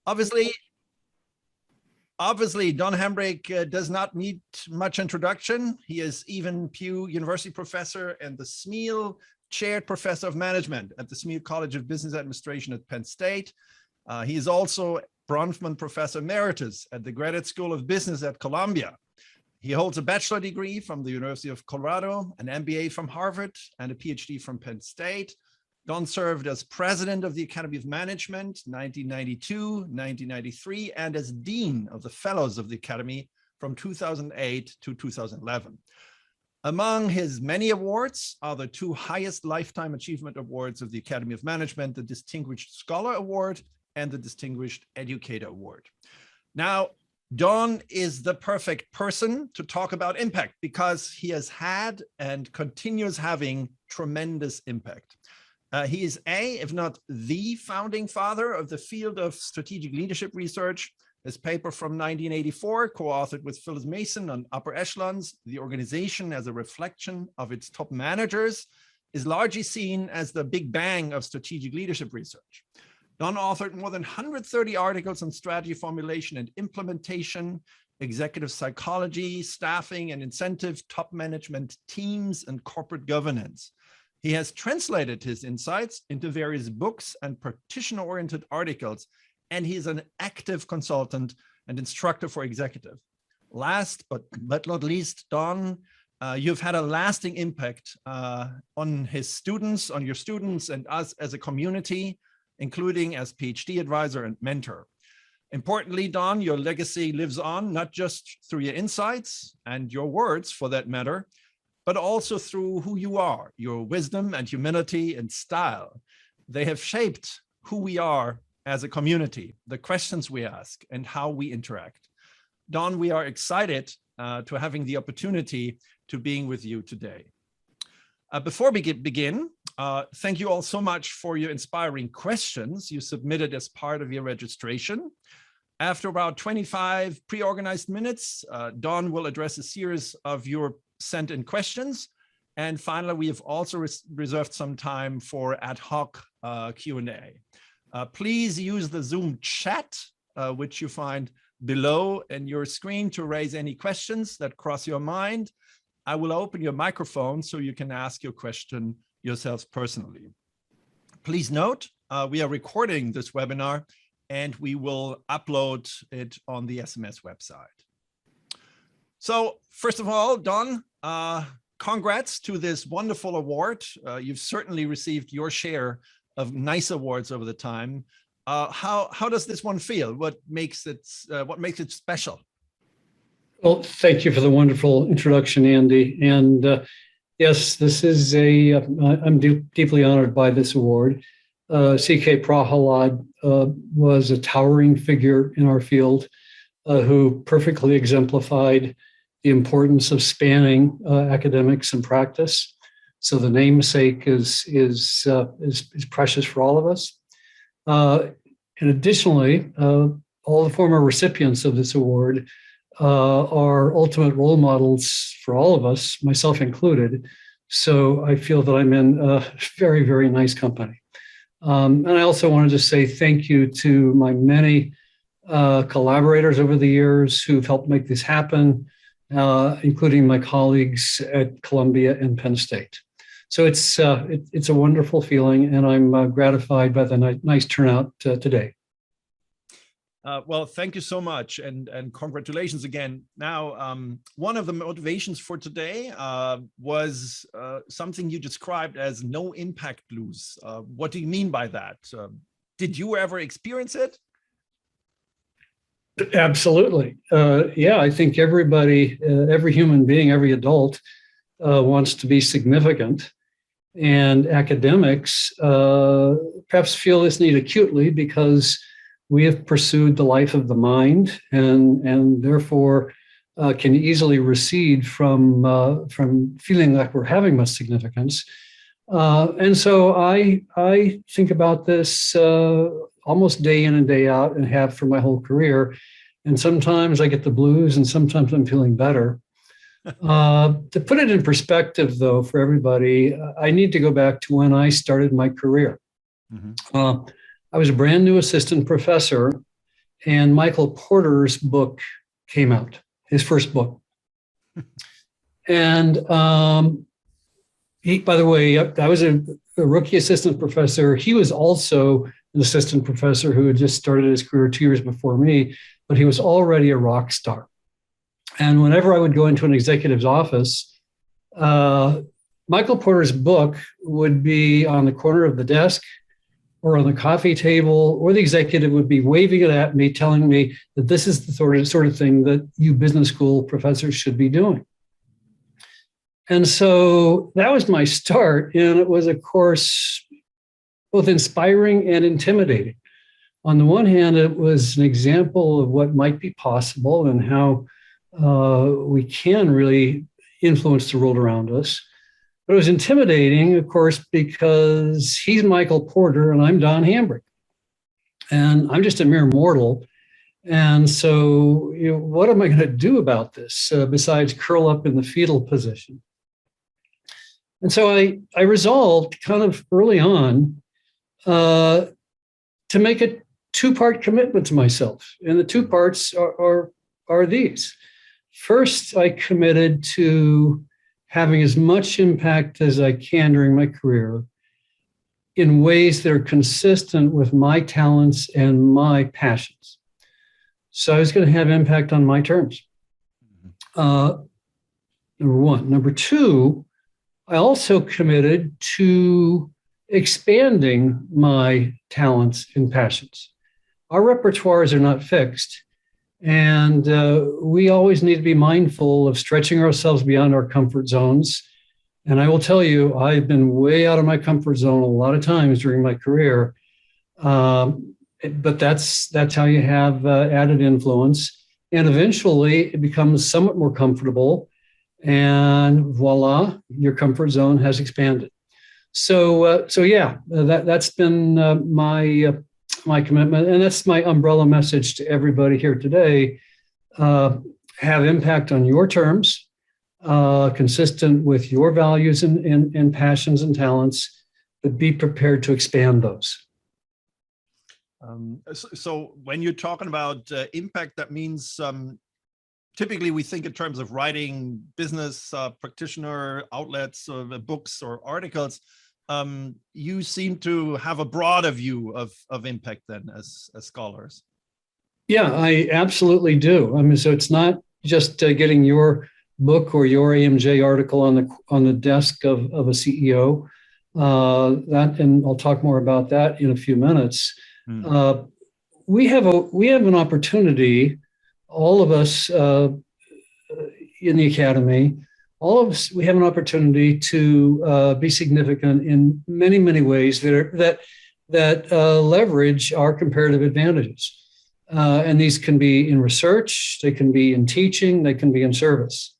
Obviously, Don Hambrick does not need much introduction. He is even Pew University professor and the Smeal Chaired Professor of Management at the Smeal College of Business Administration at Penn State. He is also Bronfman Professor Emeritus at the Graduate School of Business at Columbia. He holds a bachelor degree from the University of Colorado, an MBA from Harvard, and a PhD from Penn State. Don served as president of the Academy of Management, 1992, 1993, and as dean of the Fellows of the Academy from 2008 to 2011. Among his many awards are the two highest lifetime achievement awards of the Academy of Management, the Distinguished Scholar Award and the Distinguished Educator Award. Now, Don is the perfect person to talk about impact because he has had and continues having tremendous impact. He is if not the founding father of the field of strategic leadership research. His paper from 1984, co-authored with Phyllis Mason on upper echelons, the organization as a reflection of its top managers, is largely seen as the big bang of strategic leadership research. Don authored more than 130 articles on strategy formulation and implementation, executive psychology, staffing and incentive, top management teams, and corporate governance. He has translated his insights into various books and practitioner-oriented articles, and he is an active consultant and instructor for executive. Last but not least, Don, you've had a lasting impact on his students, on your students and us as a community, including as PhD advisor and mentor. Importantly, Don, your legacy lives on, not just through your insights and your words for that matter, but also through who you are, your wisdom and humility and style. They have shaped who we are as a community, the questions we ask, and how we interact. Don, we are excited to having the opportunity to being with you today. Before we begin, thank you all so much for your inspiring questions you submitted as part of your registration. After about 25 pre-organized minutes, Don will address a series of your sent-in questions. And finally, we have also reserved some time for ad hoc Q&A. Please use the Zoom chat, which you find below in your screen, to raise any questions that cross your mind. I will open your microphone so you can ask your question yourselves personally. Please note, we are recording this webinar and we will upload it on the SMS website. So first of all, Don, congrats to this wonderful award. You've certainly received your share of nice awards over the time. How does this one feel? What makes it special? Well, thank you for the wonderful introduction, Andy. And yes, this is I'm deeply honored by this award. CK Prahalad was a towering figure in our field who perfectly exemplified the importance of spanning academics and practice. So the namesake is precious for all of us. And additionally, all the former recipients of this award are ultimate role models for all of us, myself included. So I feel that I'm in a very, very nice company. And I also wanted to say thank you to my many collaborators over the years who've helped make this happen, including my colleagues at Columbia and Penn State. So it's a wonderful feeling, and I'm gratified by the nice turnout today. Well, thank you so much, and congratulations again. Now, one of the motivations for today was something you described as no impact blues. What do you mean by that? Did you ever experience it? Absolutely. Yeah, I think everybody, every human being, every adult wants to be significant. And academics perhaps feel this need acutely because we have pursued the life of the mind and therefore can easily recede from feeling like we're having much significance. And so I think about this almost day in and day out, and have for my whole career. And sometimes I get the blues and sometimes I'm feeling better. To put it in perspective, though, for everybody, I need to go back to when I started my career. Mm-hmm. I was a brand new assistant professor and Michael Porter's book came out, his first book. And he, by the way, I was a rookie assistant professor. He was also an assistant professor who had just started his career 2 years before me, but he was already a rock star. And whenever I would go into an executive's office, Michael Porter's book would be on the corner of the desk or on the coffee table, or the executive would be waving it at me, telling me that this is the sort of thing that you business school professors should be doing. And so that was my start. And it was, of course, both inspiring and intimidating. On the one hand, it was an example of what might be possible and how we can really influence the world around us. But it was intimidating, of course, because he's Michael Porter and I'm Don Hambrick. And I'm just a mere mortal. And so, what am I going to do about this besides curl up in the fetal position? And so I resolved kind of early on to make a two-part commitment to myself. And the two parts are these. First, I committed to having as much impact as I can during my career in ways that are consistent with my talents and my passions. So I was going to have impact on my terms. Number one. Number two, I also committed to expanding my talents and passions. Our repertoires are not fixed, and we always need to be mindful of stretching ourselves beyond our comfort zones. And I will tell you, I've been way out of my comfort zone a lot of times during my career, but that's how you have added influence. And eventually it becomes somewhat more comfortable, and voila, your comfort zone has expanded. So yeah, that's been my commitment, and that's my umbrella message to everybody here today. Have impact on your terms, consistent with your values and passions and talents, but be prepared to expand those. So when you're talking about impact, that means typically we think in terms of writing business practitioner outlets, books or articles. You seem to have a broader view of impact then as scholars. Yeah, I absolutely do. I mean, so it's not just getting your book or your AMJ article on the desk of a CEO. And I'll talk more about that in a few minutes. We have an opportunity, all of us in the academy. All of us, we have an opportunity to be significant in many, many ways that leverage our comparative advantages. And these can be in research, they can be in teaching, they can be in service.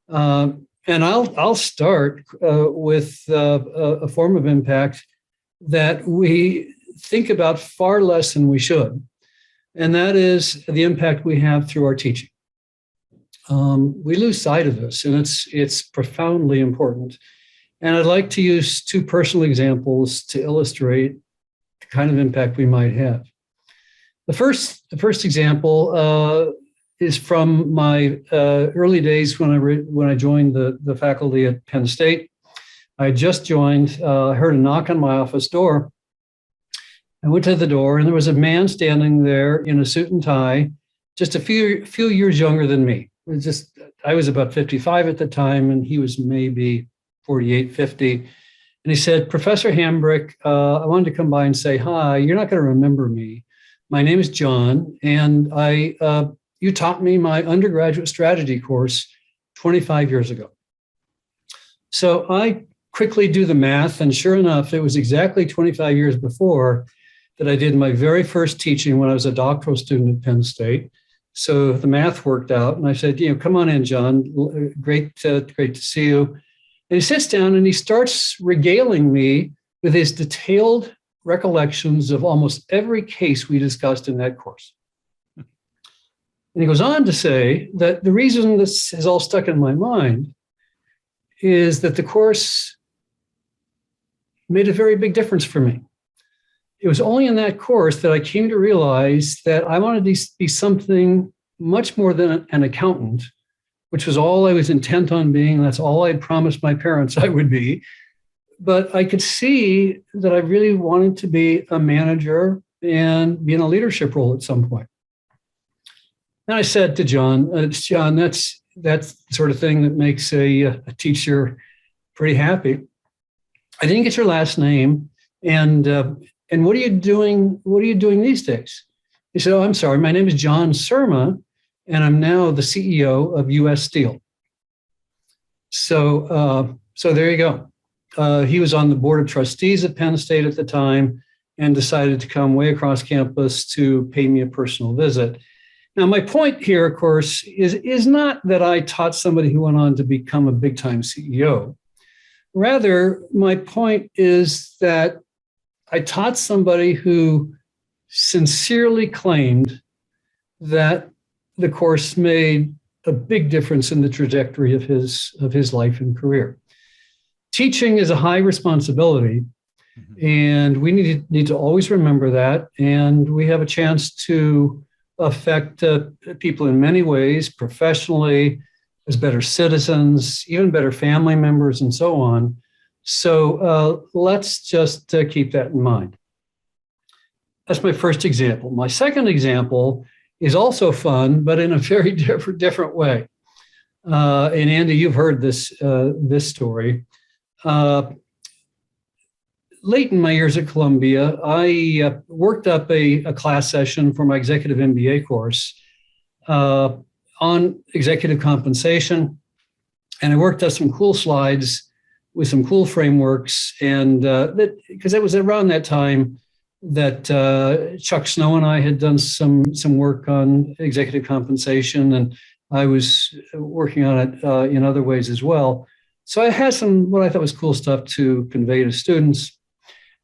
And I'll start with a form of impact that we think about far less than we should, and that is the impact we have through our teaching. We lose sight of this, and it's profoundly important. And I'd like to use two personal examples to illustrate the kind of impact we might have. The first example is from my early days when I joined the faculty at Penn State. I had just joined. I heard a knock on my office door. I went to the door, and there was a man standing there in a suit and tie, just a few years younger than me. I was about 55 at the time, and he was maybe 48, 50. And he said, "Professor Hambrick, I wanted to come by and say hi. You're not going to remember me. My name is John, and you taught me my undergraduate strategy course 25 years ago." So I quickly do the math, and sure enough, it was exactly 25 years before that I did my very first teaching when I was a doctoral student at Penn State. So the math worked out, and I said, "Come on in, John. Great to see you." And he sits down and he starts regaling me with his detailed recollections of almost every case we discussed in that course. And he goes on to say that the reason this is all stuck in my mind is that the course made a very big difference for me. it was only in that course that I came to realize that I wanted to be something much more than an accountant, which was all I was intent on being. That's all I'd promised my parents I would be. But I could see that I really wanted to be a manager and be in a leadership role at some point. And I said to John, John, that's the sort of thing that makes a teacher pretty happy. I didn't get your last name, and what are you doing? What are you doing these days? He said, "Oh, I'm sorry. My name is John Surma, and I'm now the CEO of U.S. Steel." So there you go. He was on the board of trustees at Penn State at the time, and decided to come way across campus to pay me a personal visit. Now, my point here, of course, is not that I taught somebody who went on to become a big-time CEO. Rather, my point is that I taught somebody who sincerely claimed that the course made a big difference in the trajectory of his life and career. Teaching is a high responsibility, and we need to always remember that. And we have a chance to affect people in many ways, professionally, as better citizens, even better family members, and so on. So let's just keep that in mind. That's my first example. My second example is also fun, but in a very different way. And Andy, you've heard this story. Late in my years at Columbia, I worked up a class session for my executive MBA course on executive compensation. And I worked up some cool slides with some cool frameworks. And because it was around that time that Chuck Snow and I had done some work on executive compensation, and I was working on it in other ways as well. So I had some what I thought was cool stuff to convey to students.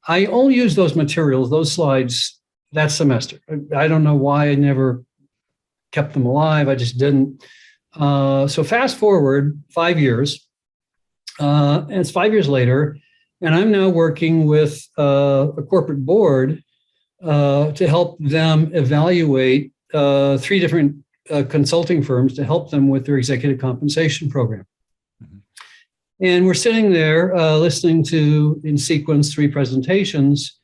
I only used those materials, those slides, that semester. I don't know why I never kept them alive. I just didn't. So fast forward 5 years, and it's 5 years later, and I'm now working with a corporate board to help them evaluate 3 different consulting firms to help them with their executive compensation program. And we're sitting there listening to, in sequence, 3 presentations.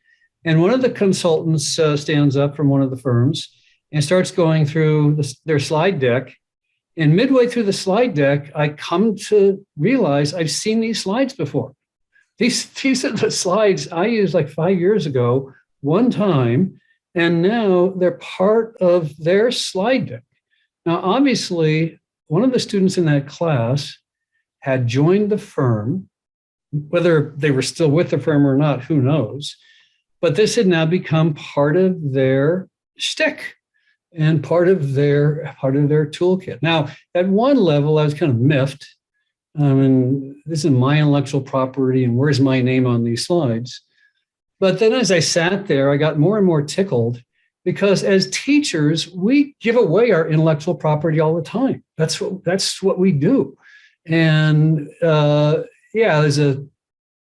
And one of the consultants stands up from one of the firms and starts going through their slide deck. And midway through the slide deck, I come to realize I've seen these slides before. These are the slides I used like 5 years ago, one time, and now they're part of their slide deck. Now, obviously, one of the students in that class had joined the firm, whether they were still with the firm or not, who knows, but this had now become part of their shtick and part of their toolkit. Now, at one level, I was kind of miffed. I mean, this is my intellectual property, and where's my name on these slides? But then as I sat there, I got more and more tickled, because as teachers, we give away our intellectual property all the time. That's what we do. And there's a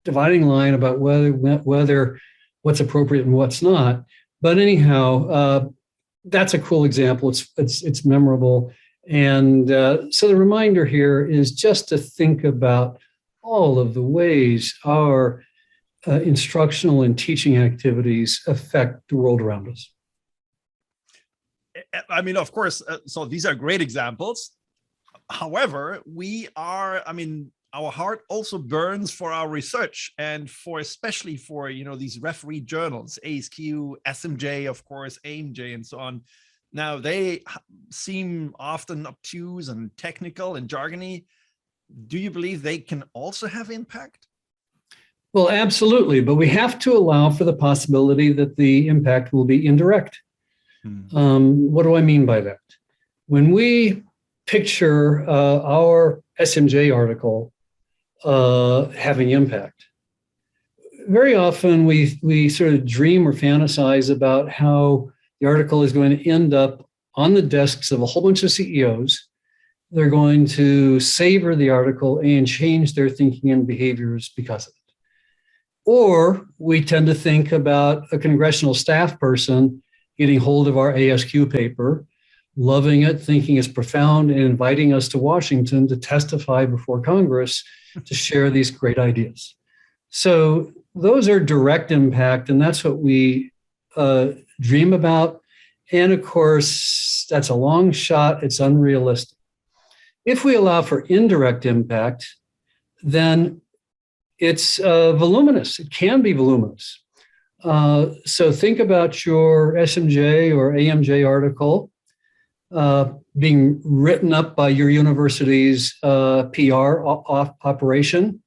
dividing line about whether what's appropriate and what's not. But anyhow, that's a cool example. It's memorable. And so the reminder here is just to think about all of the ways our instructional and teaching activities affect the world around us. I mean, of course, so these are great examples. However, our heart also burns for our research, and especially for these referee journals, ASQ, SMJ, of course, AIMJ, and so on. Now, they seem often obtuse and technical and jargony. Do you believe they can also have impact? Well, absolutely, but we have to allow for the possibility that the impact will be indirect. What do I mean by that? When we picture our SMJ article having impact, very often we sort of dream or fantasize about how the article is going to end up on the desks of a whole bunch of CEOs. They're going to savor the article and change their thinking and behaviors because of it. Or we tend to think about a congressional staff person getting hold of our ASQ paper, loving it, thinking it's profound, and inviting us to Washington to testify before Congress to share these great ideas. So those are direct impact, and that's what we dream about. And of course, that's a long shot. It's unrealistic. If we allow for indirect impact, then it's voluminous. It can be voluminous. So think about your SMJ or AMJ article being written up by your university's PR operation.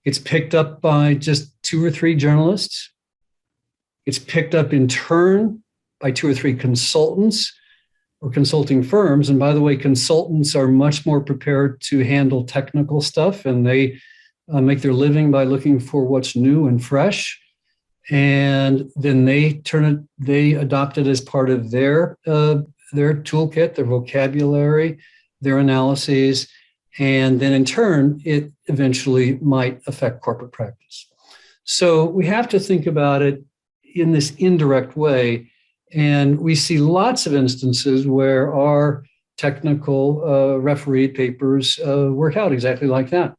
It's picked up by just 2 or 3 journalists. It's picked up in turn by 2 or 3 consultants or consulting firms. And by the way, consultants are much more prepared to handle technical stuff, and they make their living by looking for what's new and fresh. And then they adopt it as part of their toolkit, their vocabulary, their analyses. And then in turn, it eventually might affect corporate practice. So we have to think about it in this indirect way. And we see lots of instances where our technical refereed papers work out exactly like that.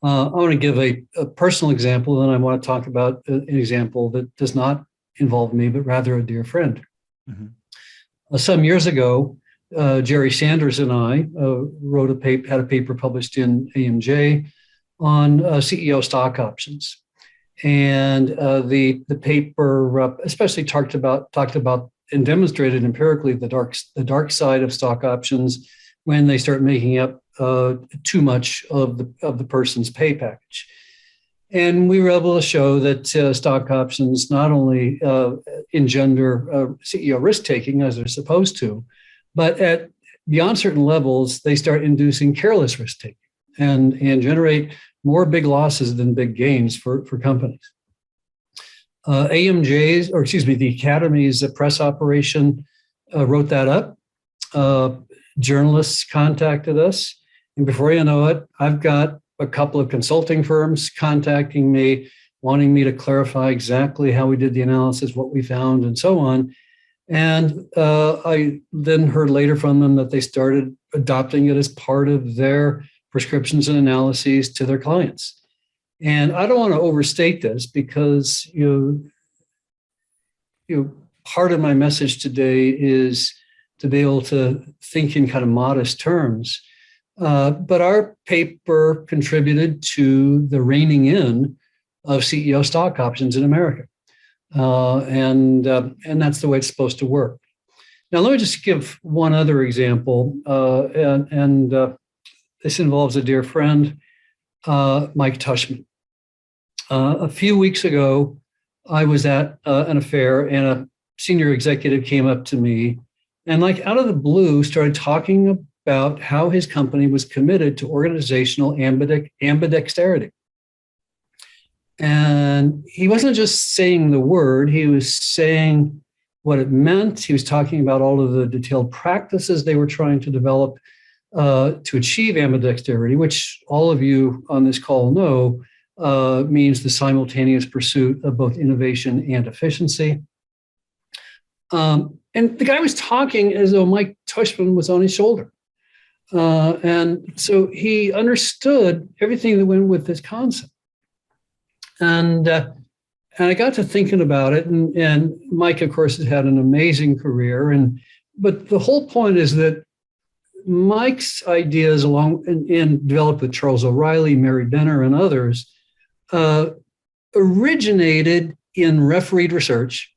I want to give a personal example, and then I want to talk about an example that does not involve me, but rather a dear friend. Mm-hmm. Some years ago, Jerry Sanders and I had a paper published in AMJ on CEO stock options. And the paper especially talked about and demonstrated empirically the dark side of stock options when they start making up too much of the person's pay package. And we were able to show that stock options not only engender CEO risk-taking as they're supposed to, but at beyond certain levels, they start inducing careless risk-taking and generate more big losses than big gains for companies. The Academy's press operation wrote that up. Journalists contacted us. And before you know it, I've got a couple of consulting firms contacting me, wanting me to clarify exactly how we did the analysis, what we found, and so on. And I then heard later from them that they started adopting it as part of their prescriptions and analyses to their clients. And I don't want to overstate this because part of my message today is to be able to think in kind of modest terms. But our paper contributed to the reining in of CEO stock options in America. And that's the way it's supposed to work. Now, let me just give one other example. This involves a dear friend, Mike Tushman. A few weeks ago, I was at an affair and a senior executive came up to me and like out of the blue started talking about how his company was committed to organizational ambidexterity. And he wasn't just saying the word, he was saying what it meant. He was talking about all of the detailed practices they were trying to develop to achieve ambidexterity, which all of you on this call know means the simultaneous pursuit of both innovation and efficiency. And the guy was talking as though Mike Tushman was on his shoulder. And so he understood everything that went with this concept. And I got to thinking about it. And Mike, of course, has had an amazing career. But the whole point is that Mike's ideas and developed with Charles O'Reilly, Mary Benner, and others originated in refereed research,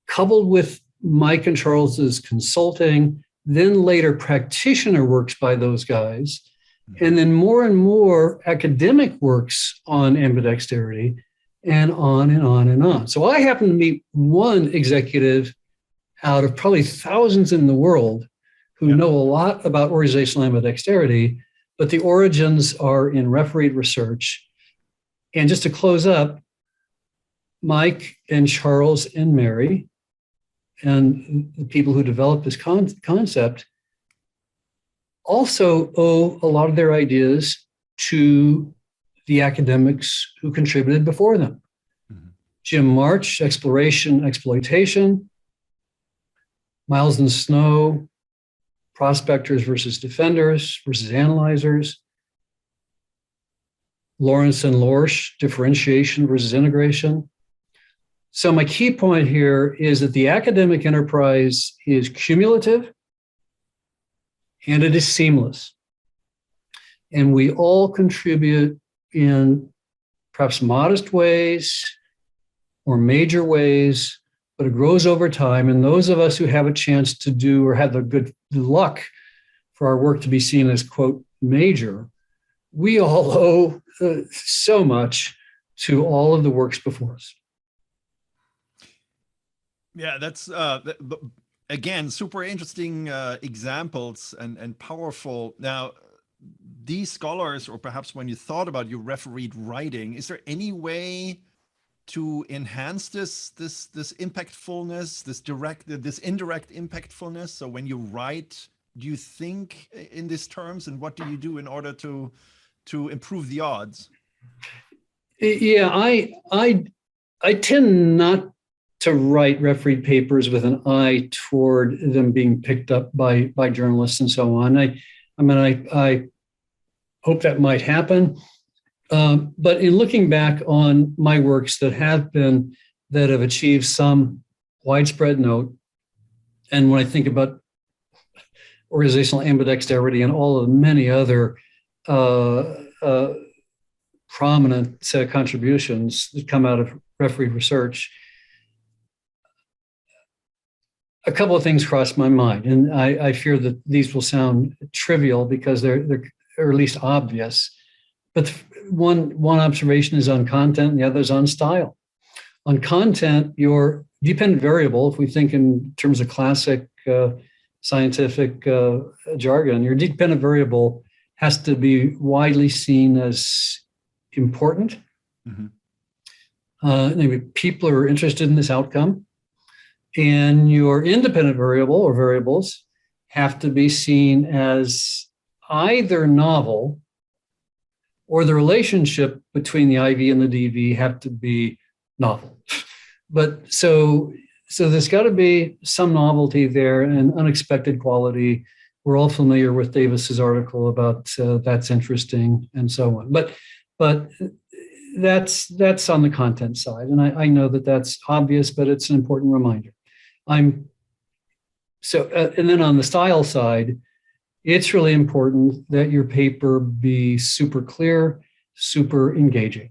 coupled with Mike and Charles's consulting, then later practitioner works by those guys, and then more and more academic works on ambidexterity, and on and on and on. So I happened to meet one executive out of probably thousands in the world who know a lot about organizational ambidexterity, but the origins are in refereed research. And just to close up, Mike and Charles and Mary and the people who developed this concept also owe a lot of their ideas to the academics who contributed before them. Mm-hmm. Jim March, Exploration, Exploitation. Miles and Snow, Prospectors versus Defenders versus Analyzers. Lawrence and Lorsch, Differentiation versus Integration. So my key point here is that the academic enterprise is cumulative and it is seamless. And we all contribute in perhaps modest ways or major ways, but it grows over time. And those of us who have a chance to do or have the good luck for our work to be seen as, quote, major, we all owe so much to all of the works before us. Yeah, that's, again, super interesting examples and powerful. Now, these scholars, or perhaps when you thought about your refereed writing, is there any way to enhance this impactfulness, this indirect impactfulness? So when you write, do you think in these terms, and what do you do in order to improve the odds? Yeah, I tend not to write refereed papers with an eye toward them being picked up by journalists and so on. I hope that might happen. But in looking back on my works that have achieved some widespread note, and when I think about organizational ambidexterity and all of the many other prominent contributions that come out of refereed research, a couple of things crossed my mind, and I fear that these will sound trivial because they're or at least obvious. But one observation is on content, and the other is on style. On content, your dependent variable, if we think in terms of classic scientific jargon, your dependent variable has to be widely seen as important. Mm-hmm. Maybe people are interested in this outcome. And your independent variable or variables have to be seen as either novel, or the relationship between the IV and the DV have to be novel. But so there's got to be some novelty there and unexpected quality. We're all familiar with Davis's article about that's interesting and so on. But that's on the content side, and I know that that's obvious, but it's an important reminder. And then on the style side, it's really important that your paper be super clear, super engaging.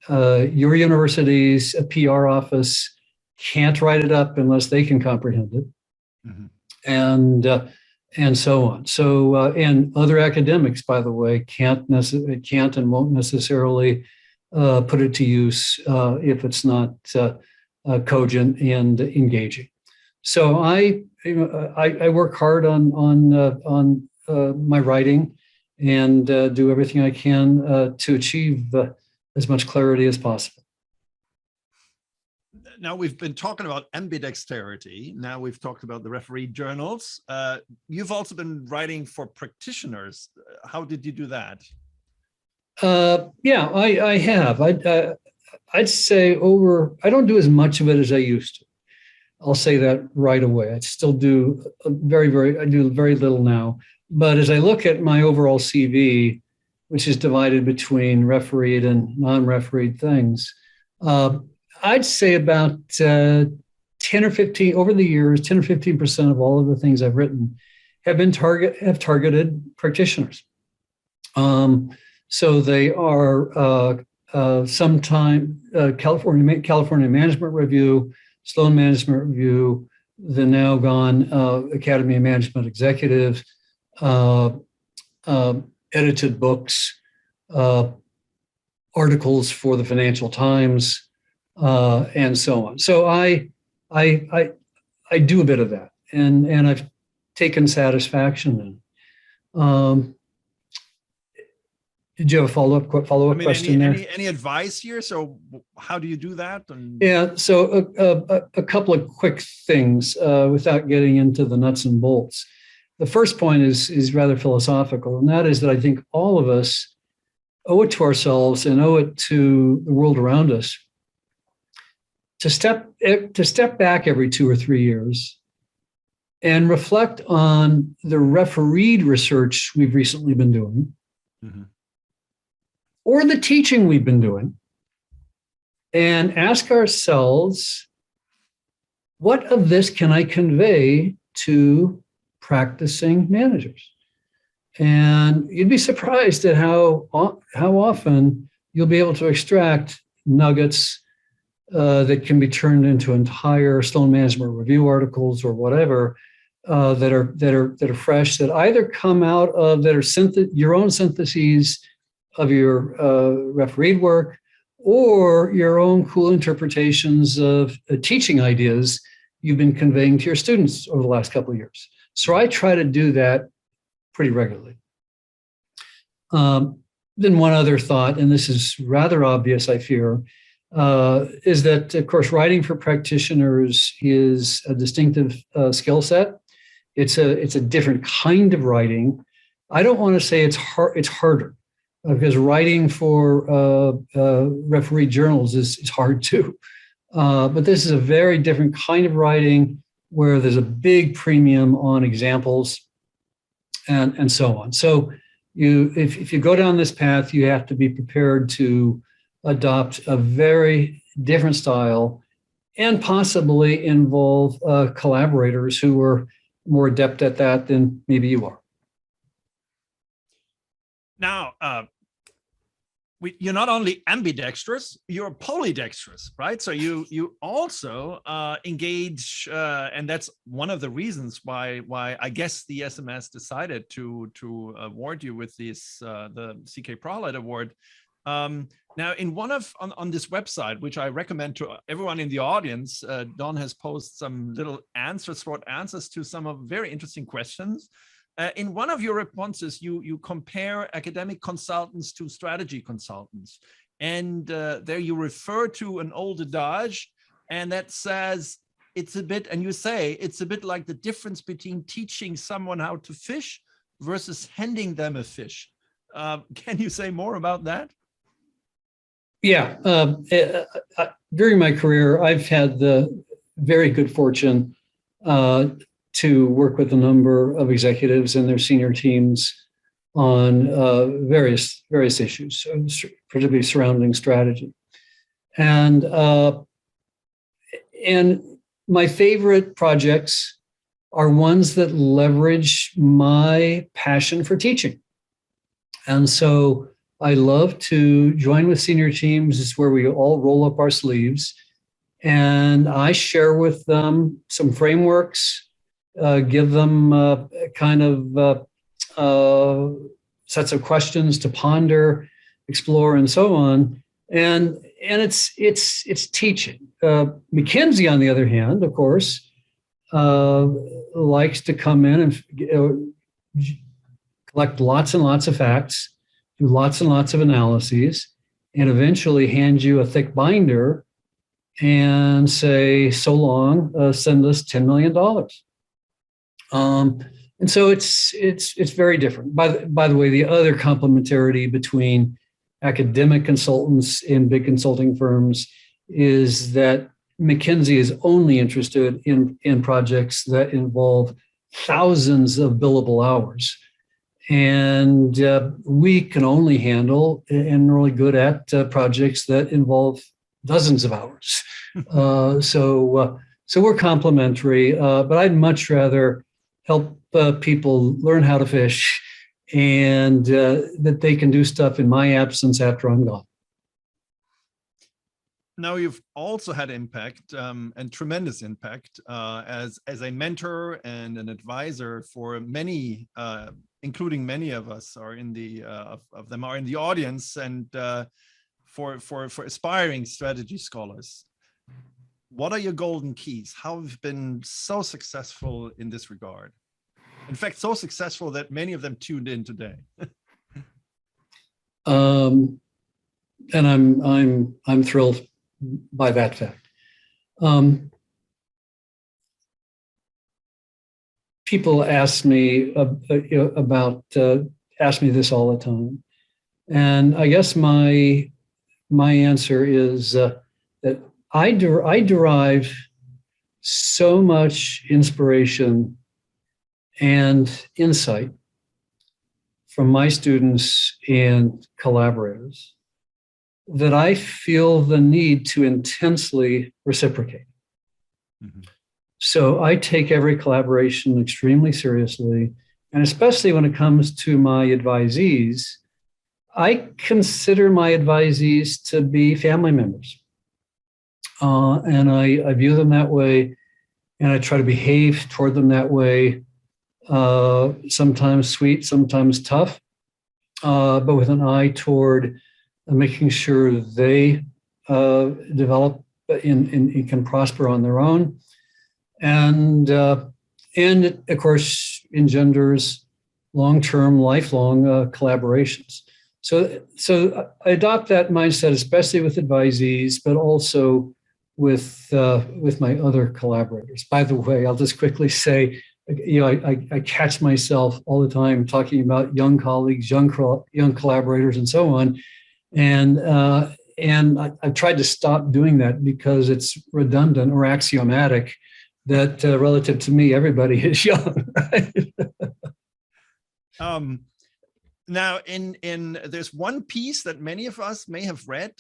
Your university's PR office can't write it up unless they can comprehend it, mm-hmm. And so on. So and other academics, by the way, can't and won't necessarily put it to use if it's not cogent and engaging. So I work hard on my writing and do everything I can to achieve as much clarity as possible. Now we've been talking about ambidexterity. Now we've talked about the refereed journals. You've also been writing for practitioners. How did you do that? Yeah, I have. I'd say I don't do as much of it as I used to. I'll say that right away. I still do I do very little now. But as I look at my overall CV, which is divided between refereed and non-refereed things, I'd say about 10 or 15 over the years, 10 or 15% of all of the things I've written have targeted practitioners. So they are sometime California Management Review, Sloan Management Review, the now gone Academy of Management Executives, edited books, articles for the Financial Times, and so on. So I do a bit of that, and I've taken satisfaction in it. Did you have a follow-up question there? Any advice here? So how do you do that? Yeah, so a couple of quick things without getting into the nuts and bolts. The first point is rather philosophical, and that is that I think all of us owe it to ourselves and owe it to the world around us to step back every 2 or 3 years and reflect on the refereed research we've recently been doing, mm-hmm. or the teaching we've been doing, and ask ourselves, what of this can I convey to practicing managers? And you'd be surprised at how often you'll be able to extract nuggets that can be turned into entire Stone Management Review articles or whatever that are fresh, that either come out of that are your own syntheses of your refereed work, or your own cool interpretations of teaching ideas you've been conveying to your students over the last couple of years. So I try to do that pretty regularly. Then one other thought, and this is rather obvious, I fear, is that, of course, writing for practitioners is a distinctive skill set. It's a different kind of writing. I don't want to say it's harder, because writing for referee journals is hard too. But this is a very different kind of writing where there's a big premium on examples and so on. So if you go down this path, you have to be prepared to adopt a very different style and possibly involve collaborators who are more adept at that than maybe you are. Now, you're not only ambidextrous, you're polydextrous, right? So you also engage, and that's one of the reasons why I guess the SMS decided to award you with this the CK Prahalad Award. Now, on this website, which I recommend to everyone in the audience, Don has posted some little short answers to some of very interesting questions. In one of your responses, you compare academic consultants to strategy consultants. And there you refer to an old adage, and that says it's a bit like the difference between teaching someone how to fish versus handing them a fish. Can you say more about that? Yeah. During my career, I've had the very good fortune to work with a number of executives and their senior teams on various issues, particularly surrounding strategy. And my favorite projects are ones that leverage my passion for teaching. And so I love to join with senior teams. It's where we all roll up our sleeves, and I share with them some frameworks, give them kind of sets of questions to ponder, explore, and so on. And it's teaching. McKinsey, on the other hand, of course, likes to come in and collect lots and lots of facts, do lots and lots of analyses, and eventually hand you a thick binder and say, so long, send us $10 million. And so it's very different. By the way, the other complementarity between academic consultants in big consulting firms is that McKinsey is only interested in projects that involve thousands of billable hours. And we can only handle and really good at projects that involve dozens of hours. So we're complementary, but I'd much rather help people learn how to fish and that they can do stuff in my absence after I'm gone. Now, you've also had impact and tremendous impact as a mentor and an advisor for many, including many of us are in the of them are in the audience, and for aspiring strategy scholars. What are your golden keys? How have you been so successful in this regard? In fact, so successful that many of them tuned in today. And I'm thrilled by that fact. People ask me ask me this all the time. And I guess my answer is that I derive so much inspiration and insight from my students and collaborators that I feel the need to intensely reciprocate. Mm-hmm. So I take every collaboration extremely seriously, and especially when it comes to my advisees, I consider my advisees to be family members. And I view them that way, and I try to behave toward them that way, sometimes sweet, sometimes tough, but with an eye toward making sure they develop and can prosper on their own. And it, of course, engenders long-term, lifelong collaborations. So I adopt that mindset, especially with advisees, but also with my other collaborators. By the way, I'll just quickly say, I catch myself all the time talking about young colleagues, young collaborators, and so on, and I've tried to stop doing that because it's redundant or axiomatic that relative to me, everybody is young. Right? Now, there's one piece that many of us may have read.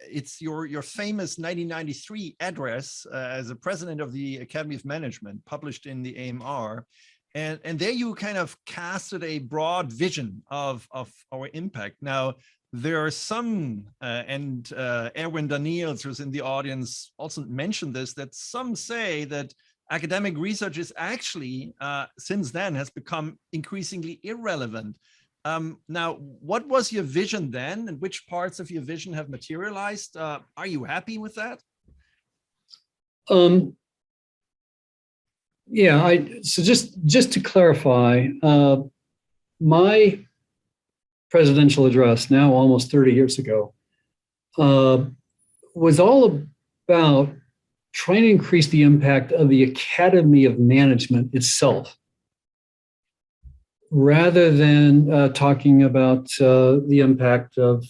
It's your famous 1993 address as a president of the Academy of Management, published in the AMR, and there you kind of casted a broad vision of our impact. Now, there are some, and Erwin Daniels, who's in the audience, also mentioned this, that some say that academic research is actually, since then, has become increasingly irrelevant. Now, what was your vision then, and which parts of your vision have materialized? Are you happy with that? Yeah, so just to clarify, my presidential address, now almost 30 years ago, was all about trying to increase the impact of the Academy of Management itself, rather than talking about the impact of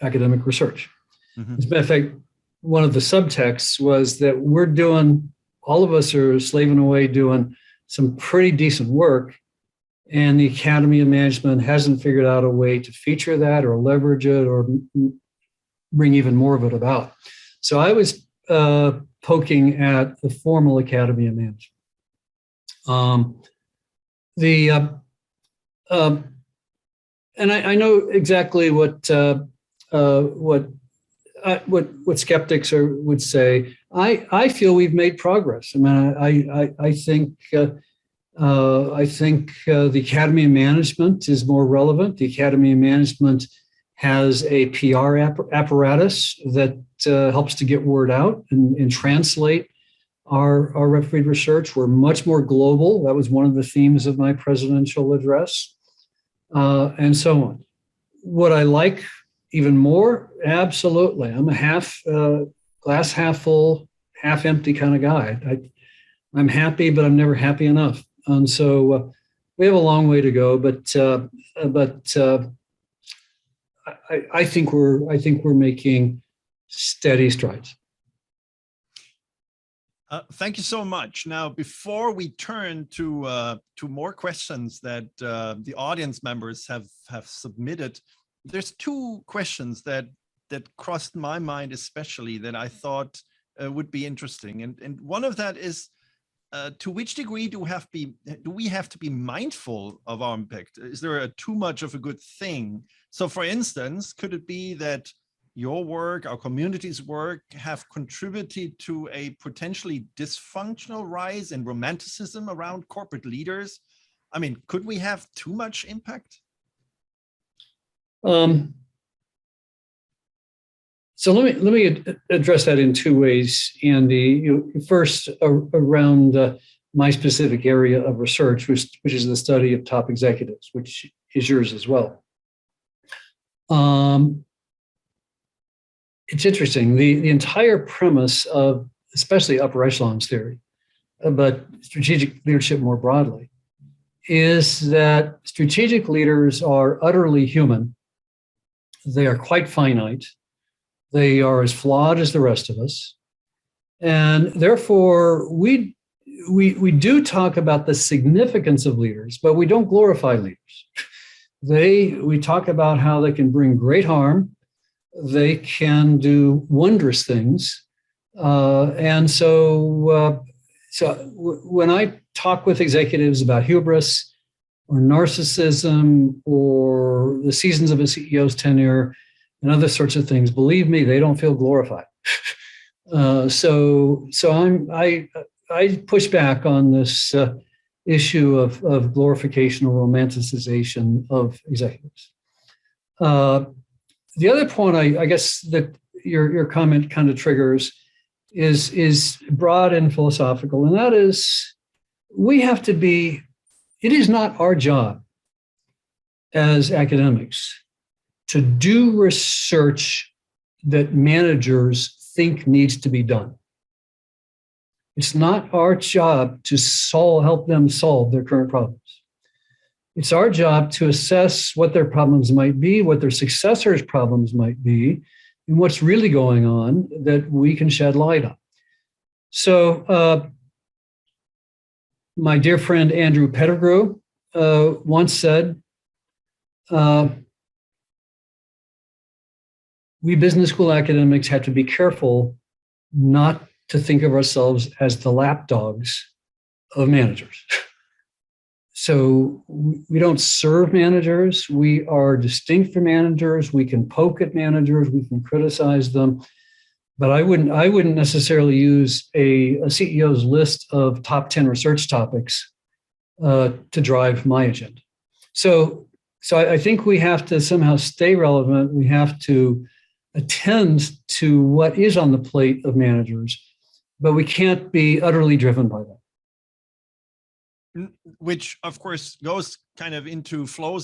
academic research. Mm-hmm. As a matter of fact, one of the subtexts was that all of us are slaving away doing some pretty decent work, and the Academy of Management hasn't figured out a way to feature that or leverage it or bring even more of it about. So I was poking at the formal Academy of Management. And I know exactly what skeptics would say. I feel we've made progress. I mean, I think the Academy of Management is more relevant. The Academy of Management has a PR apparatus that helps to get word out and translate our refereed research. We're much more global. That was one of the themes of my presidential address, and so on. Would I like even more? Absolutely. I'm a glass half full, half empty kind of guy. I'm happy, but I'm never happy enough. And so we have a long way to go, but I think we're making steady strides. Thank you so much. Now, before we turn to more questions that the audience members have submitted, there's two questions that crossed my mind especially that I thought would be interesting, and one of that is, to which degree do we have to be mindful of our impact? Is there too much of a good thing? So, for instance, could it be that your work, our community's work, have contributed to a potentially dysfunctional rise in romanticism around corporate leaders? I mean, could we have too much impact? So let me address that in two ways, Andy. First, around my specific area of research, which is the study of top executives, which is yours as well. It's interesting. The entire premise of, especially upper echelons theory, but strategic leadership more broadly, is that strategic leaders are utterly human. They are quite finite. They are as flawed as the rest of us. And therefore, we do talk about the significance of leaders, but we don't glorify leaders. We talk about how they can bring great harm. They can do wondrous things. And so when I talk with executives about hubris or narcissism or the seasons of a CEO's tenure and other sorts of things, believe me, they don't feel glorified. So I push back on this issue of glorification or romanticization of executives. The other point I guess that your comment kind of triggers is broad and philosophical, and that is it is not our job as academics to do research that managers think needs to be done. It's not our job to help them solve their current problems. It's our job to assess what their problems might be, what their successors' problems might be, and what's really going on that we can shed light on. So my dear friend Andrew Pettigrew once said, we business school academics have to be careful not to think of ourselves as the lapdogs of managers. So we don't serve managers. We are distinct from managers. We can poke at managers. We can criticize them. But I wouldn't necessarily use a CEO's list of top 10 research topics to drive my agenda. So I think we have to somehow stay relevant. We have to attend to what is on the plate of managers, but we can't be utterly driven by that. Which, of course, flows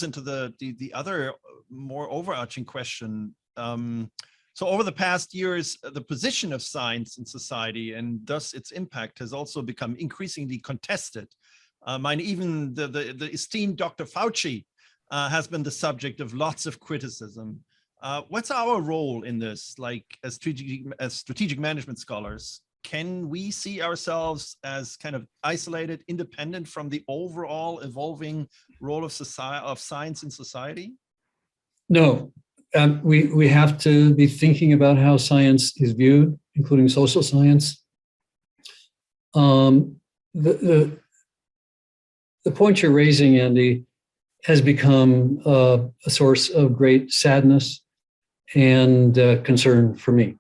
into the other more overarching question. So over the past years, the position of science in society and thus its impact has also become increasingly contested. Even the esteemed Dr. Fauci has been the subject of lots of criticism. What's our role in this, like as strategic management scholars? Can we see ourselves as kind of isolated, independent from the overall evolving role of science in society? No. We have to be thinking about how science is viewed, including social science. The point you're raising, Andy, has become a source of great sadness and concern for me.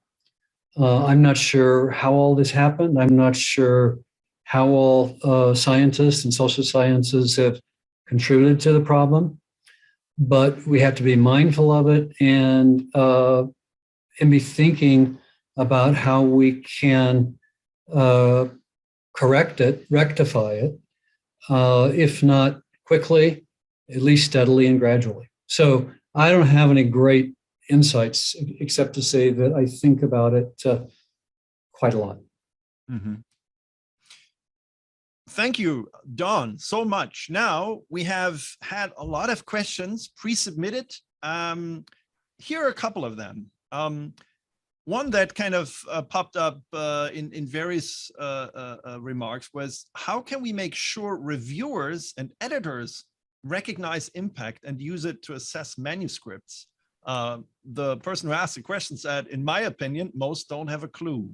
I'm not sure how all this happened. I'm not sure how all scientists and social sciences have contributed to the problem, but we have to be mindful of it and be thinking about how we can correct it, rectify it, if not quickly, at least steadily and gradually. So I don't have any great insights except to say that I think about it quite a lot. Mm-hmm. Thank you, Don, so much. Now we have had a lot of questions pre-submitted. Here are a couple of them. One that kind of popped up in various remarks was, how can we make sure reviewers and editors recognize impact and use it to assess manuscripts? The person who asked the question said, in my opinion, most don't have a clue.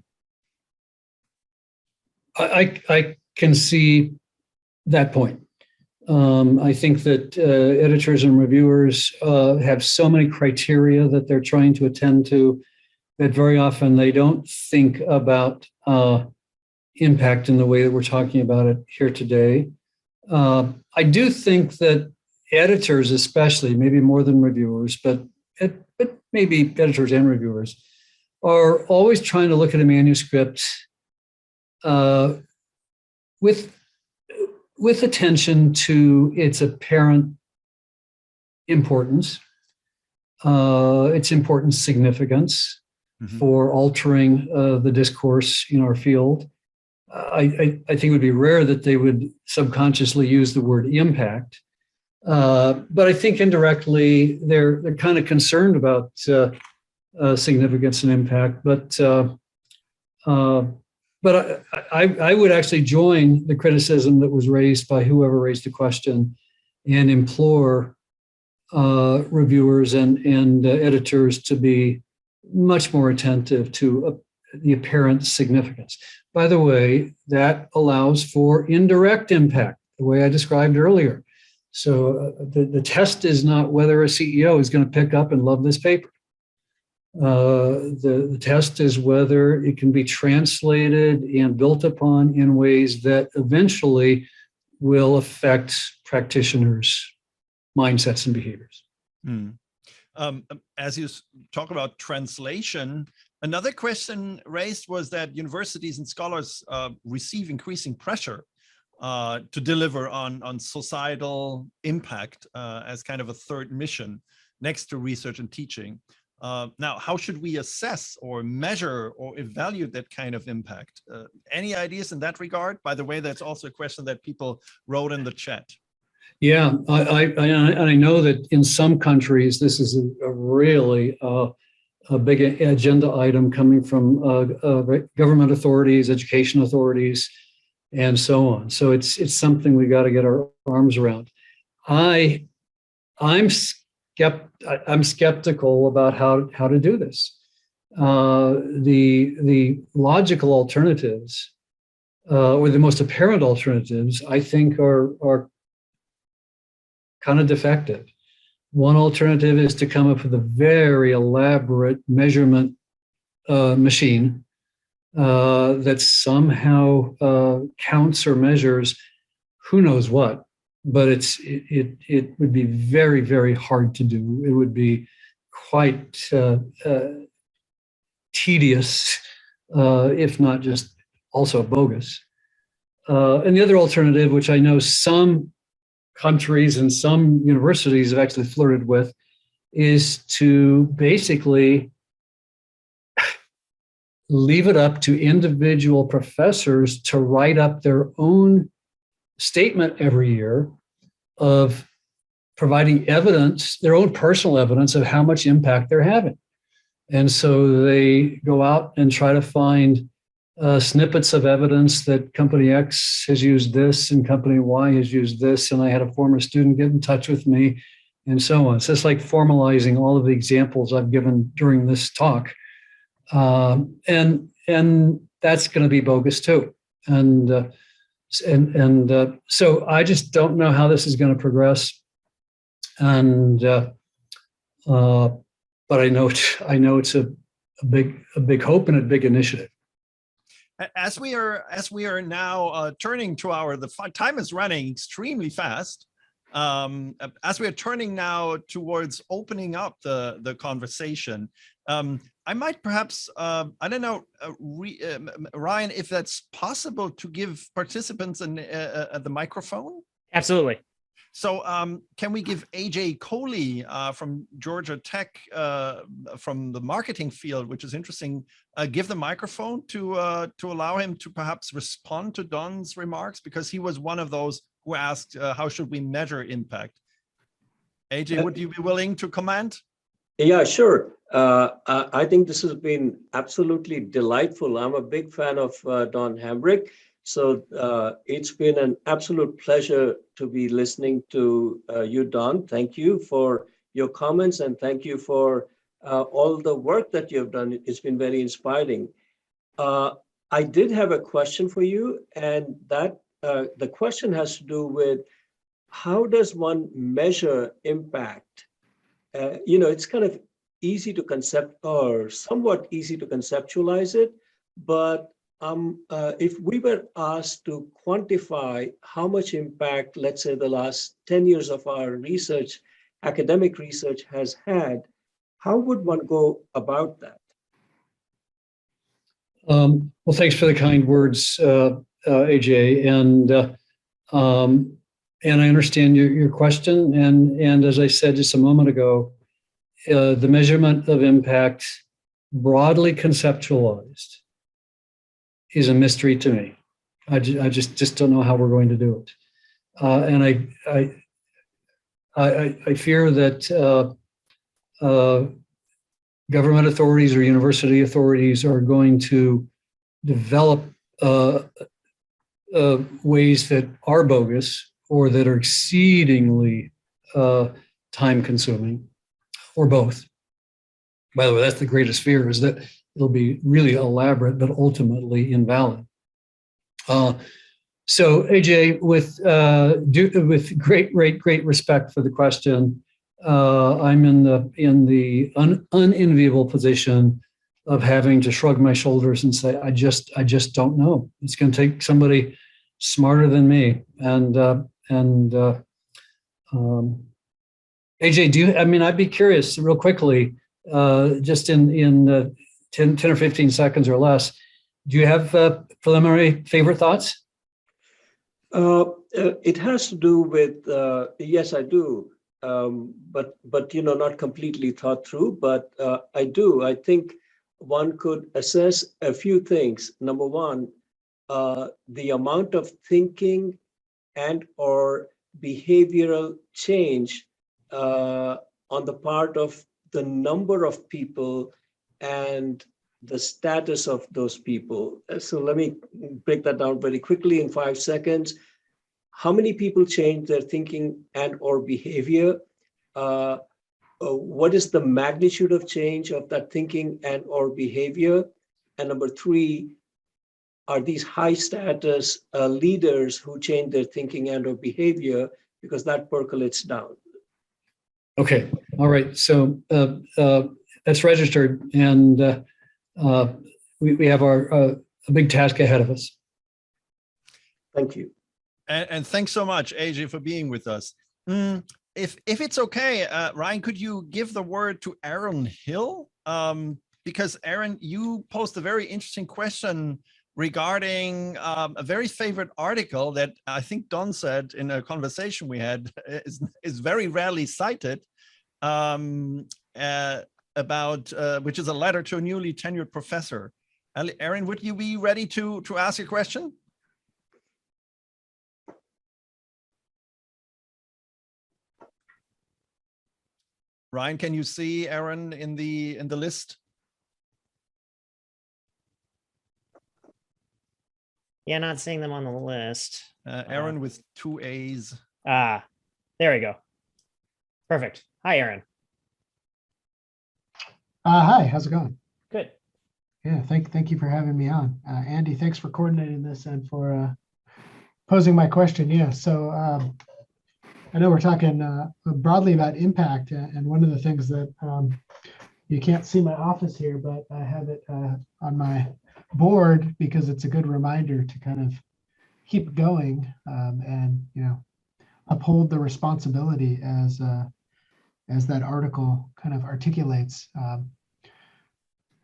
I can see that point. I think that editors and reviewers have so many criteria that they're trying to attend to that very often they don't think about impact in the way that we're talking about it here today. I do think that editors, especially, maybe more than reviewers, but maybe editors and reviewers, are always trying to look at a manuscript with attention to its apparent importance, its important significance for altering the discourse in our field, I think it would be rare that they would subconsciously use the word impact. But I think indirectly they're kind of concerned about significance and impact. But I would actually join the criticism that was raised by whoever raised the question and implore reviewers and editors to be much more attentive to the apparent significance. By the way, that allows for indirect impact, the way I described earlier. So the test is not whether a CEO is going to pick up and love this paper. The test is whether it can be translated and built upon in ways that eventually will affect practitioners' mindsets and behaviors. As you talk about translation, another question raised was that universities and scholars receive increasing pressure to deliver on societal impact as kind of a third mission next to research and teaching. Now, how should we assess or measure or evaluate that kind of impact? Any ideas in that regard? By the way, that's also a question that people wrote in the chat. Yeah, I know that in some countries, this is a really a big agenda item coming from government authorities, education authorities, and so on. So it's something we got to get our arms around. I'm skeptical about how to do this. The logical alternatives, or the most apparent alternatives, I think are kind of defective. One alternative is to come up with a very elaborate measurement machine that somehow counts or measures who knows what, but it would be very, very hard to do. It would be quite tedious, if not just also bogus. And the other alternative, which I know some countries and some universities have actually flirted with, is to basically leave it up to individual professors to write up their own statement every year of providing evidence, their own personal evidence of how much impact they're having. And so they go out and try to find snippets of evidence that company X has used this and company Y has used this, and I had a former student get in touch with me, and so on. So it's like formalizing all of the examples I've given during this talk, and that's going to be bogus too. And so I just don't know how this is going to progress, and but I know it's a big hope and a big initiative. As we are now turning to the time is running extremely fast. As we are turning now towards opening up the conversation, I might perhaps, I don't know, Ryan, if that's possible to give participants the microphone? Absolutely. So can we give AJ Coley from Georgia Tech, from the marketing field, which is interesting, give the microphone to allow him to perhaps respond to Don's remarks, because he was one of those who asked, how should we measure impact? AJ, would you be willing to comment? Yeah, sure. I think this has been absolutely delightful. I'm a big fan of Don Hambrick. So it's been an absolute pleasure to be listening to you, Don. Thank you for your comments, and thank you for all the work that you've done. It's been very inspiring. I did have a question for you, and that the question has to do with how does one measure impact? It's kind of easy to somewhat easy to conceptualize it, but if we were asked to quantify how much impact, let's say, the last 10 years of our research, academic research has had, how would one go about that? Well, thanks for the kind words, AJ, and I understand your question. And as I said just a moment ago, the measurement of impact, broadly conceptualized, is a mystery to me. I just don't know how we're going to do it. And I fear that government authorities or university authorities are going to develop ways that are bogus or that are exceedingly time consuming, or both. By the way, that's the greatest fear, is that it'll be really elaborate but ultimately invalid. So AJ, with great respect for the question, I'm in the unenviable position of having to shrug my shoulders and say, I just don't know. It's going to take somebody smarter than me. And AJ, I'd be curious real quickly, just in 10 or 15 seconds or less, do you have preliminary favorite thoughts? It has to do with, yes, I do. But not completely thought through, but I do. I think one could assess a few things. Number one, the amount of thinking and or behavioral change on the part of the number of people and the status of those people. So let me break that down very quickly in 5 seconds. How many people change their thinking and or behavior? What is the magnitude of change of that thinking and or behavior? And number three, are these high status leaders who change their thinking and or behavior? Because that percolates down. Okay, all right. So that's registered, and we have a big task ahead of us. Thank you. And thanks so much, AJ, for being with us. If it's okay, Ryan, could you give the word to Aaron Hill? Because Aaron, you posed a very interesting question regarding a very favorite article that I think Don said in a conversation we had is very rarely cited, about which is a letter to a newly tenured professor. Aaron, would you be ready to ask a question? Ryan, can you see Aaron in the list? Yeah, not seeing them on the list. Aaron with 2 A's. There we go. Perfect. Hi, Aaron. Hi, how's it going? Good. Yeah, thank you for having me on. Andy, thanks for coordinating this and for posing my question. Yeah, so I know we're talking broadly about impact, and one of the things that you can't see my office here, but I have it on my board because it's a good reminder to kind of keep going and uphold the responsibility as that article kind of articulates.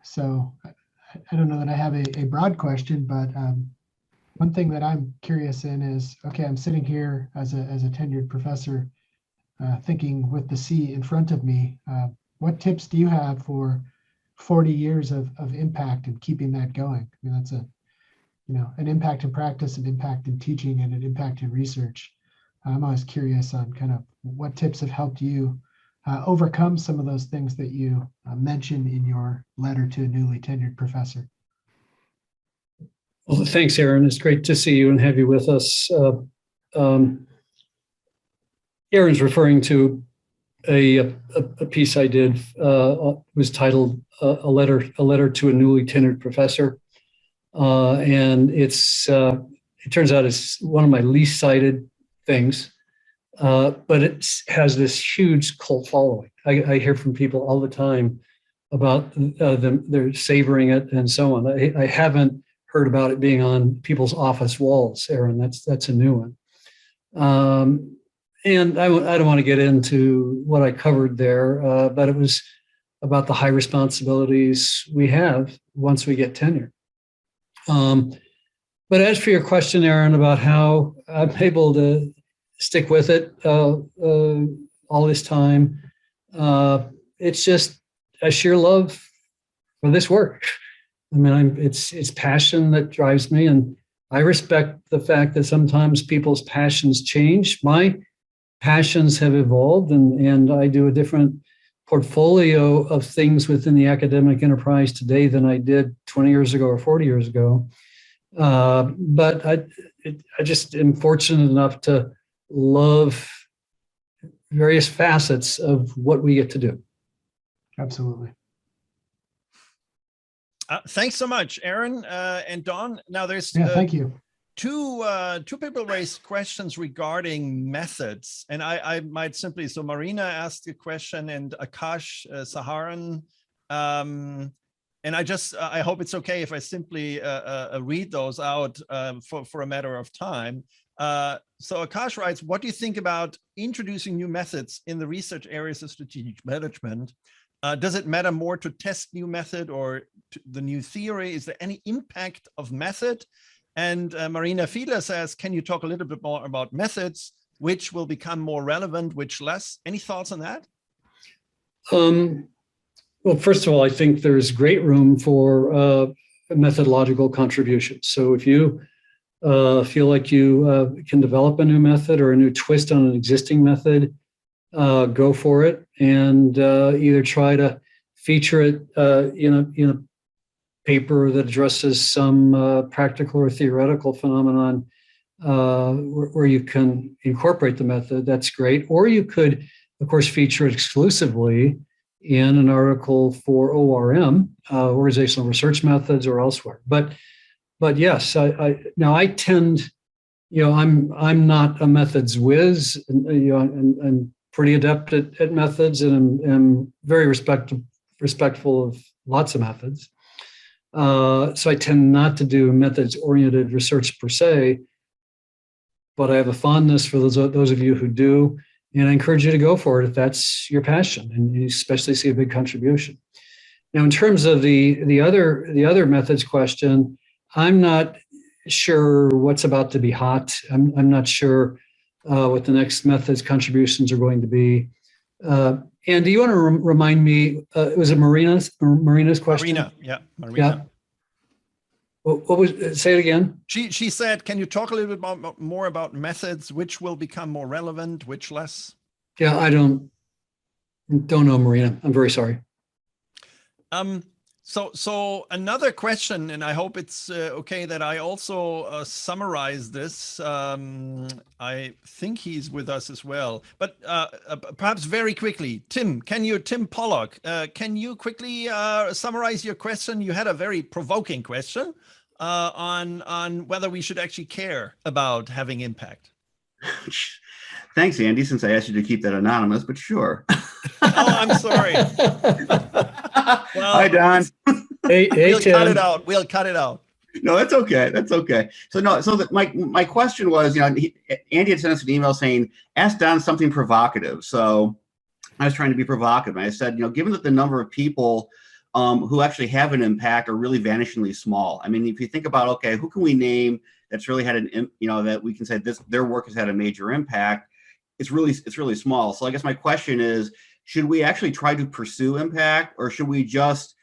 So I don't know that I have a broad question, but one thing that I'm curious in is, okay, I'm sitting here as a tenured professor, thinking with the C in front of me. What tips do you have for 40 years of impact and keeping that going? I mean, that's an impact in practice, an impact in teaching, and an impact in research. I'm always curious on kind of what tips have helped you overcome some of those things that you mentioned in your letter to a newly tenured professor. Well, thanks, Aaron. It's great to see you and have you with us. Aaron's referring to a piece I did, was titled "A Letter to a Newly Tenured Professor," and it turns out it's one of my least cited things, but it has this huge cult following. I hear from people all the time about they're savoring it and so on. I haven't heard about it being on people's office walls, Aaron. That's a new one. And I don't want to get into what I covered there, but it was about the high responsibilities we have once we get tenure. But as for your question, Aaron, about how I'm able to stick with it all this time, it's just a sheer love for this work. I mean, it's passion that drives me, and I respect the fact that sometimes people's passions change. My passions have evolved, and I do a different portfolio of things within the academic enterprise today than I did 20 years ago or 40 years ago. But I just am fortunate enough to love various facets of what we get to do. Absolutely. Thanks so much, Aaron and Don. Now there's Thank you. Two people raised questions regarding methods, and I might simply, so Marina asked a question and Akash Saharan, and I hope it's okay if I simply read those out for a matter of time. So Akash writes, what do you think about introducing new methods in the research areas of strategic management? Does it matter more to test new method or the new theory? Is there any impact of method? And Marina Fiedler says, can you talk a little bit more about methods, which will become more relevant, which less? Any thoughts on that? Well, first of all, I think there's great room for methodological contributions. So if you feel like you can develop a new method or a new twist on an existing method, go for it, and either try to feature it in a paper that addresses some practical or theoretical phenomenon where you can incorporate the method. That's great. Or you could, of course, feature it exclusively in an article for ORM, organizational research methods, or elsewhere. But yes, I tend, I'm not a methods whiz, and pretty adept at methods, and am very respectful of lots of methods. So I tend not to do methods-oriented research per se, but I have a fondness for those of you who do, and I encourage you to go for it if that's your passion, and you especially see a big contribution. Now, in terms of the other methods question, I'm not sure what's about to be hot. I'm not sure what the next methods contributions are going to be. And do you want to remind me, was it Marina's question? Marina, yeah, Marina. Yeah. What was, say it again? She said, can you talk a little bit more about methods, which will become more relevant, which less? Yeah, I don't know, Marina. I'm very sorry. So another question, and I hope it's okay that I also summarize this. I think he's with us as well, but perhaps very quickly, Tim Pollock, can you quickly summarize your question? You had a very provoking question on whether we should actually care about having impact. Thanks, Andy, since I asked you to keep that anonymous, but sure. Oh, I'm sorry. Well, hi, Don. Hey, we'll Tim. cut it out. We'll cut it out. No, that's okay. That's okay. So my question was, Andy had sent us an email saying, ask Don something provocative. So I was trying to be provocative. And I said, given that the number of people who actually have an impact are really vanishingly small. I mean, if you think about, okay, who can we name that's really had that we can say their work has had a major impact? It's really small. So I guess my question is, should we actually try to pursue impact, or should we just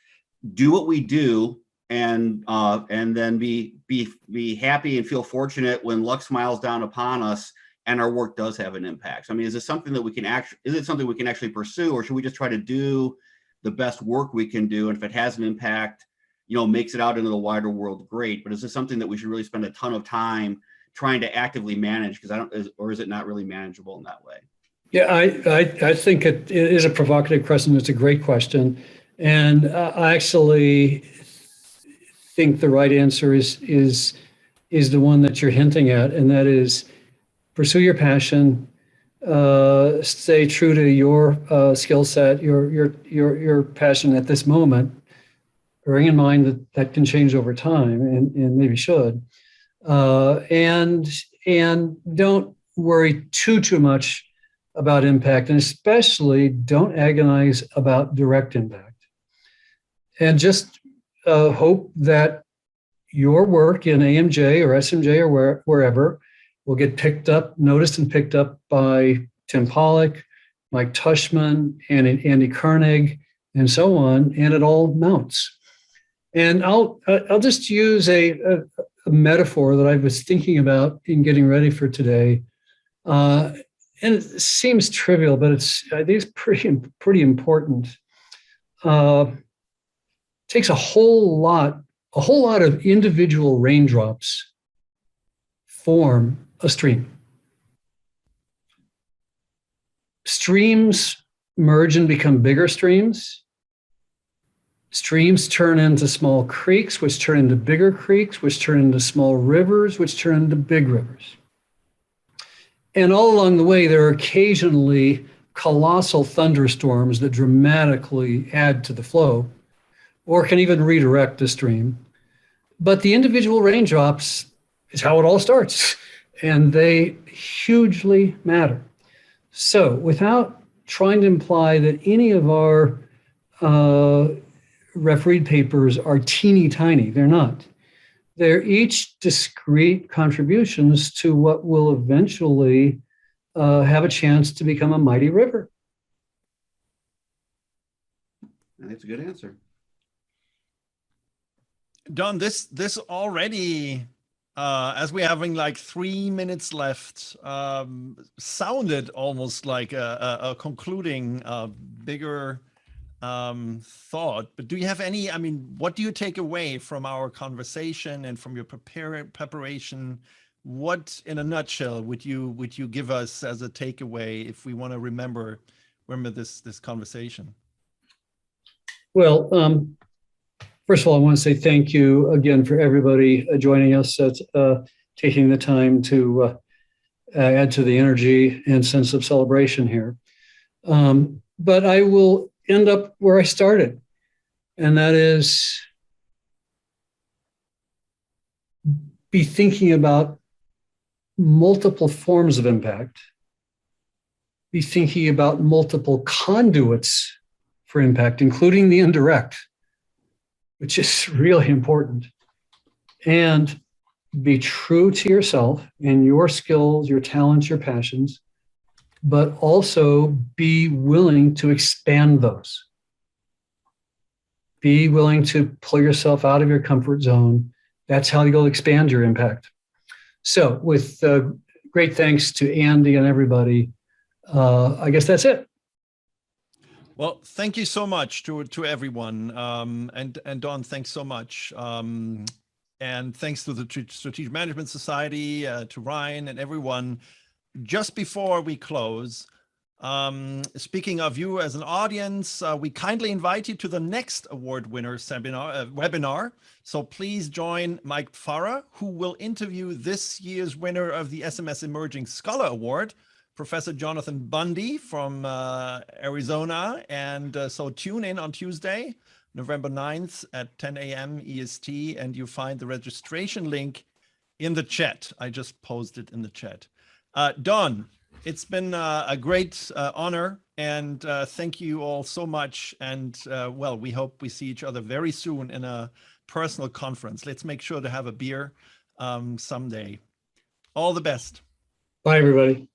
do what we do and then be happy and feel fortunate when luck smiles down upon us and our work does have an impact? So, I mean, is it something we can actually pursue, or should we just try to do the best work we can do? And if it has an impact, makes it out into the wider world, great. But is this something that we should really spend a ton of time trying to actively manage? Or is it not really manageable in that way? Yeah, I think it is a provocative question. It's a great question. And I actually think the right answer is the one that you're hinting at, and that is pursue your passion, stay true to your skill set, your passion at this moment, bearing in mind that can change over time and maybe should. And don't worry too much about impact, and especially don't agonize about direct impact. And just hope that your work in AMJ or SMJ or wherever will get noticed and picked up by Tim Pollock, Mike Tushman, and Andy König, and so on, and it all mounts. And I'll just use a a metaphor that I was thinking about in getting ready for today. And it seems trivial, but I think it's pretty important. Takes a whole lot of individual raindrops form a stream. Streams merge and become bigger streams. Streams turn into small creeks, which turn into bigger creeks, which turn into small rivers, which turn into big rivers. And all along the way, there are occasionally colossal thunderstorms that dramatically add to the flow, or can even redirect the stream. But the individual raindrops is how it all starts, and they hugely matter. So without trying to imply that any of our refereed papers are teeny tiny, they're not. They're each discrete contributions to what will eventually have a chance to become a mighty river. That's a good answer. Don, this already, as we're having like 3 minutes left, sounded almost like a concluding bigger thought. But do you have any, I mean, what do you take away from our conversation and from your preparation? What, in a nutshell, would you give us as a takeaway if we want to remember this conversation? Well, first of all, I want to say thank you again for everybody joining us, taking the time to add to the energy and sense of celebration here. But I will end up where I started, and that is be thinking about multiple forms of impact, be thinking about multiple conduits for impact, including the indirect, which is really important, and be true to yourself and your skills, your talents, your passions, but also be willing to expand those. Be willing to pull yourself out of your comfort zone. That's how you'll expand your impact. So with great thanks to Andy and everybody, I guess that's it. Well, thank you so much to everyone. And Don, thanks so much. And thanks to the Strategic Management Society, to Ryan and everyone. Just before we close, speaking of you as an audience, we kindly invite you to the next award winner webinar. So please join Mike Farah, who will interview this year's winner of the SMS Emerging Scholar Award, Professor Jonathan Bundy from Arizona. And so tune in on Tuesday, November 9th at 10 a.m. EST, and you find the registration link in the chat. I just posted in the chat. Don, it's been a great honor, and thank you all so much. And well, we hope we see each other very soon in a personal conference. Let's make sure to have a beer someday. All the best. Bye, everybody.